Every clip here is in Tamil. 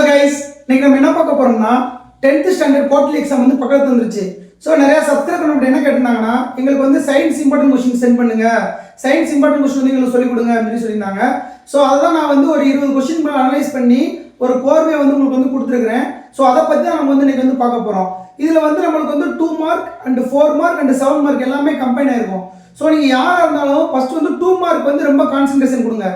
கைஸ், இன்னைக்கு நம்ம என்ன பார்க்க போறோம்னா 10th ஸ்டாண்டர்ட் குவார்டர்லி எக்ஸாம் வந்து பக்கத்துல வந்துருச்சு. ஸோ நிறைய சப்ஸ்கிரைபர் நம்ம என்ன கேட்டிருந்தாங்கன்னா, எங்களுக்கு வந்து சயின்ஸ் இம்பார்ட்டன்ட் கொஸ்டின் சென்ட் பண்ணுங்க, சயின்ஸ் இம்பார்ட்டன்ட் கொஸ்டின் வந்து எங்களுக்கு சொல்லிக் கொடுங்க அப்படின்னு சொல்லியிருந்தாங்க. ஸோ அதை நான் வந்து ஒரு 20 கொஸ்டின் அனலைஸ் பண்ணி ஒரு கோர்வையை வந்து உங்களுக்கு வந்து கொடுத்துருக்கிறேன். ஸோ அதை பற்றி தான் நம்ம வந்து இன்னைக்கு வந்து பார்க்க போகிறோம். இதில் வந்து நம்மளுக்கு வந்து 2 mark and 4 mark and 7 mark எல்லாமே கம்பைன் ஆயிருக்கும். ஸோ நீங்கள் யாராக இருந்தாலும் ஃபர்ஸ்ட் வந்து 2 மார்க் வந்து ரொம்ப கான்சன்ட்ரேஷன் கொடுங்க.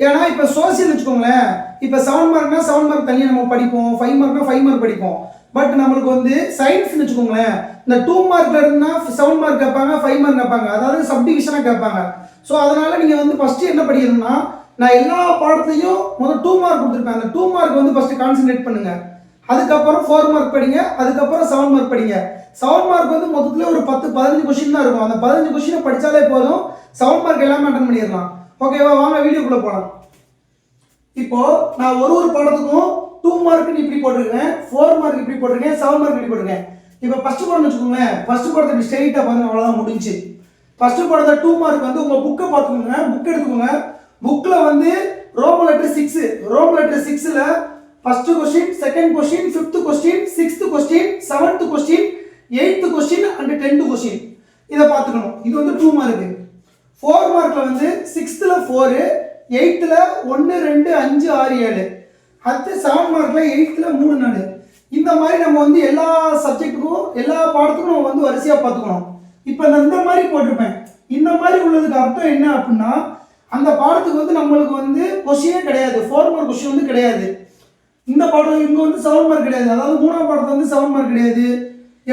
ஏன்னா இப்போ சோசியல் வச்சுக்கோங்களேன், இப்போ 7 மார்க்னா 7 மார்க் தனியாக நம்ம படிப்போம், 5 மார்க்னா 5 மார்க் படிப்போம். பட் நம்மளுக்கு வந்து சயின்ஸ்னு வச்சுக்கோங்களேன், இந்த 2 மார்க்ல இருந்தா 7 மார்க் கேட்பாங்க, 5 மார்க் கேட்பாங்க, அதாவது சப்டிவிஷனாக கேட்பாங்க. ஸோ அதனால நீங்கள் வந்து ஃபர்ஸ்ட் என்ன படிக்கணும்னா, நான் எல்லா பாடத்தையும் முதல் 2 மார்க் கொடுத்துருப்பேன். அந்த 2 மார்க் வந்து ஃபர்ஸ்ட் கான்சென்ட்ரேட் பண்ணுங்க. அதுக்கப்புறம் 4 மார்க் படிங்க, அதுக்கப்புறம் 7 மார்க் படிங்க. 7 மார்க் வந்து மொத்தத்தில் ஒரு 10-15 கொஸ்டின் தான் இருக்கும். அந்த 15 கொஸ்டினை படித்தாலே போதும், 7 மார்க் எல்லாமே அட்டன் பண்ணிடலாம். ஓகேவா, வாங்க வீடியோக்குள்ள போகலாம். இப்போ நான் ஒரு பாடத்துக்கும் 2 மார்க் இப்படி போட்டிருக்கேன், 4 மார்க் இப்படி போட்டிருக்கேன், 7 மார்க் இப்படி போட்டிருக்கேன். இப்போ ஃபர்ஸ்ட் பாடம் வச்சுக்கோங்களேன், ஃபர்ஸ்ட் பாடத்தை இப்படி ஸ்ட்ரெயிட்டாக பாருங்க, அவ்வளோதான் முடிஞ்சு. ஃபர்ஸ்ட் பாடத்தை 2 மார்க் வந்து உங்கள் புக்கை பார்த்துக்கோங்க, புக் எடுத்துக்கோங்க. புக்கில் வந்து ரோமன் லெட்டர் 6, ரோமன் லெட்டர் 6ல் first question, second question, 5th question, 6th question, 7th question, 8th question and 10th question இதை பார்த்துக்கணும். இது வந்து 2 மார்க்கு. 4 மார்க்கில் வந்து 6th 4, 8th 1 2 5 6 7, அடுத்து 7 மார்க்கில் 8th 3 4. இந்த மாதிரி நம்ம வந்து எல்லா சப்ஜெக்ட்டுக்கும் எல்லா பாடத்துக்கும் நம்ம வந்து வரிசையாக பார்த்துக்கணும். இப்போ நான் இந்த மாதிரி போட்டிருப்பேன். இந்த மாதிரி உள்ளதுக்கு அர்த்தம் என்ன அப்படின்னா, அந்த பாடத்துக்கு வந்து நம்மளுக்கு வந்து கொஸ்டினே கிடையாது, 4 மார்க் கொஸ்டின் வந்து கிடையாது. இந்த பாடம் இங்கே வந்து 7 மார்க் கிடையாது, அதாவது 3ஆம் பாடத்தில் வந்து 7 மார்க் கிடையாது,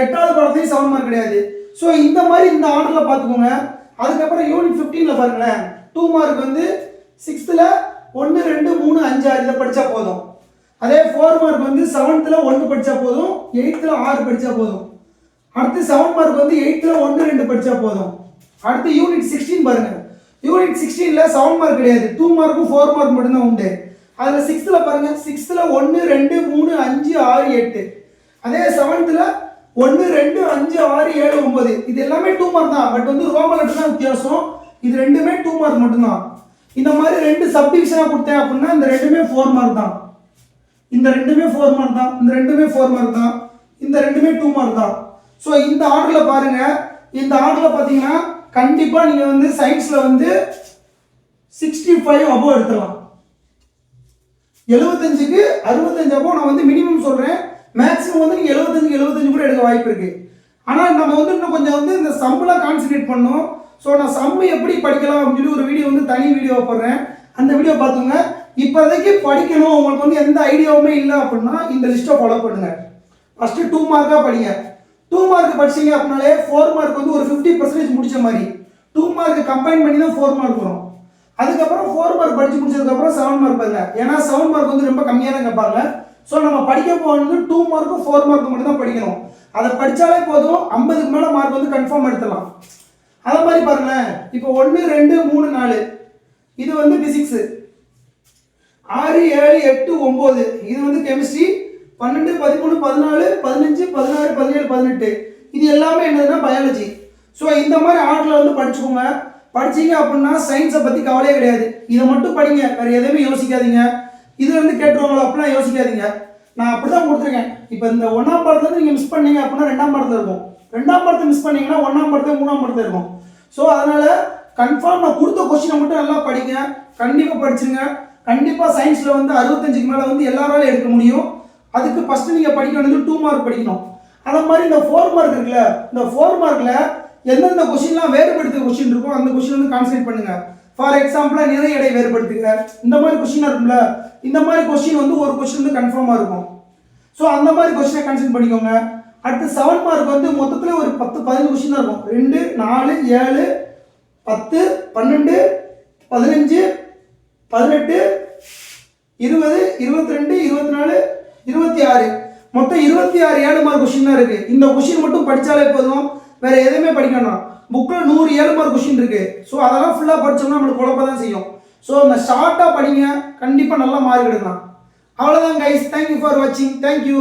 8வது பாடத்துலையும் 7 மார்க் கிடையாது. ஸோ இந்த மாதிரி இந்த ஆர்டரில் பார்த்துக்கோங்க. அதுக்கப்புறம் யூனிட் 15ல் பாருங்களேன், 2 மார்க் வந்து 6th 1 2 3 5 6 இதை படித்தா போதும். அதே 4 மார்க் வந்து 7th 1 படித்தா போதும், 8th 6 படித்தா போதும். அடுத்து 7 மார்க் வந்து 8th 1 2 படித்தா போதும். அடுத்து யூனிட் 16 பாருங்க, யூனிட் 16ல் 7 மார்க் கிடையாது, 2 மார்க்கும் 4 மார்க் மட்டும்தான் உண்டு. அதில் 6th பாருங்க, 6th 1 2 3 5 6 8. அதே 7th 1 2 5 6 7 9. இது எல்லாமே 2 மார்க் தான், பட் வந்து ரோமன் லெட்டர் தான் வித்தியாசம். இது ரெண்டுமே 2 மார்க் மட்டும்தான். இந்த மாதிரி 2 சப்டிவிஷனாக கொடுத்தேன் அப்படின்னா இந்த ரெண்டுமே 4 மார்க் தான், இந்த ரெண்டுமே 4 மார்க் தான், இந்த ரெண்டுமே 4 மார்க் தான், இந்த ரெண்டுமே 2 மார்க் தான். ஸோ இந்த ஆர்டரில் பாருங்க, இந்த ஆர்டரில் பார்த்தீங்கன்னா கண்டிப்பாக நீங்கள் வந்து சயின்ஸில் வந்து 65 அபோவ் எடுத்துடலாம். 75க்கு 65 அபோவ் நான் வந்து மினிமம் சொல்கிறேன். மேக்ஸிமம் வந்து நீங்கள் 75 கூட எடுக்க வாய்ப்பு இருக்குது. ஆனால் நம்ம வந்து இன்னும் கொஞ்சம் வந்து இந்த சம்மில் கான்சன்ட்ரேட் பண்ணணும். ஸோ நான் சம்மு எப்படி படிக்கலாம் அப்படின்னு சொல்லி ஒரு வீடியோ வந்து தனி வீடியோ போடுறேன், அந்த வீடியோ பார்த்துங்க. இப்போதைக்கு படிக்கணும், உங்களுக்கு வந்து எந்த ஐடியாவுமே இல்லை அப்படின்னா இந்த லிஸ்ட்டை ஃபாலோ பண்ணுங்கள். ஃபஸ்ட்டு 2 மார்க்காக படிங்க. 2 மார்க் படிச்சிங்க அப்படின்னாலே 4 மார்க் வந்து ஒரு 50% முடிச்ச மாதிரி. 2 மார்க் கம்பைன் பண்ணி தான் 4 மார்க் வரும். அதுக்கப்புறம் 4 மார்க் படித்து முடிச்சதுக்கப்புறம் 7 மார்க் பாருங்க, ஏன்னா 7 மார்க் வந்து ரொம்ப கம்மியாக தான் கேட்பாங்க. ஸோ நம்ம படிக்க போகிறது 2 மார்க்கும் 4 மார்க்கு மட்டும் தான் படிக்கணும். அதை படித்தாலே போதும், 50க்கு மேலே மார்க் வந்து கன்ஃபார்ம் எடுத்துடலாம். அதை மாதிரி பாருங்களேன், இப்போ 1 2 3 4 இது வந்து பிசிக்ஸு, 6 7 8 9 இது வந்து கெமிஸ்ட்ரி, 12 13 14 15 16 17 18 இது எல்லாமே என்னதுன்னா பயாலஜி. ஸோ இந்த மாதிரி ஆர்டரில் வந்து படிச்சுக்கோங்க. படிச்சிங்க அப்படின்னா சயின்ஸை பற்றி கவலையே கிடையாது, இதை மட்டும் படிங்க, வேறு எதுவுமே யோசிக்காதீங்க. இது வந்து கேட்டுருவாங்களோ அப்படிலாம் யோசிக்காதீங்க. நான் அப்படி தான் கொடுத்துருக்கேன். இப்போ இந்த 1ஆம் பாடத்தில் நீங்கள் மிஸ் பண்ணீங்க அப்படின்னா 2ஆம் பாடத்தில் இருக்கும், 2ஆம் பாடத்தை மிஸ் பண்ணீங்கன்னா 1ஆம் பாடத்தில் 3ஆம் பாடத்தில் இருக்கும். ஸோ அதனால் கன்ஃபார்ம் நான் கொடுத்த கொஸ்டினை மட்டும் நல்லா படிங்க, கண்டிப்பாக படிச்சுங்க. கண்டிப்பாக சயின்ஸில் வந்து 65க்கு மேலே வந்து எல்லாராலும் எடுக்க முடியும். அதுக்கு ஃபஸ்ட்டு நீங்கள் படிக்க வேண்டியது 2 மார்க் படிக்கணும். அதே மாதிரி இந்த 4 மார்க் இருக்குல்ல, இந்த 4 மார்க்கில் எந்தெந்த கொஸ்டின்லாம் வேறுபடுத்துகிற கொஸ்டின் இருக்கும் அந்த கொஸ்டின் வந்து கான்சன்ட்ரேட் பண்ணுங்க. ஃபார் எக்ஸாம்பிளாக நிறை எடை வேறுபடுத்துங்க, இந்த மாதிரி கொஸ்டின் இருக்கும்ல, இந்த மாதிரி கொஸ்டின் வந்து ஒரு கொஸ்டின் வந்து கன்ஃபார்மாக இருக்கும். ஸோ அந்த மாதிரி கொஸ்டினை கான்சன்ட்ரேட் பண்ணிக்கோங்க. அடுத்து 7 மார்க் வந்து மொத்தத்தில் ஒரு 10-15 கொஸ்டின் தான் இருக்கும். 2 4 7 10 12 15 18 20 22 24 26 மொத்தம் 26 7 மார்க் கொஸ்டின் தான் இருக்குது. இந்த கொஸ்டின் மட்டும் படித்தாலே போதும், வேறு எதுவுமே படிக்கணும். புக்கில் 100 7 மார்க் கொஸ்டின் இருக்குது. ஸோ அதெல்லாம் ஃபுல்லாக படித்தோம்னா நம்மளுக்கு குழப்ப தான் செய்யும். ஸோ அந்த ஷார்ட்டாக படிங்க, கண்டிப்பாக நல்லா மார்க் எடுக்கலாம். அவ்வளோதான் கைஸ், தேங்க்யூ ஃபார் வாட்சிங், தேங்க்யூ.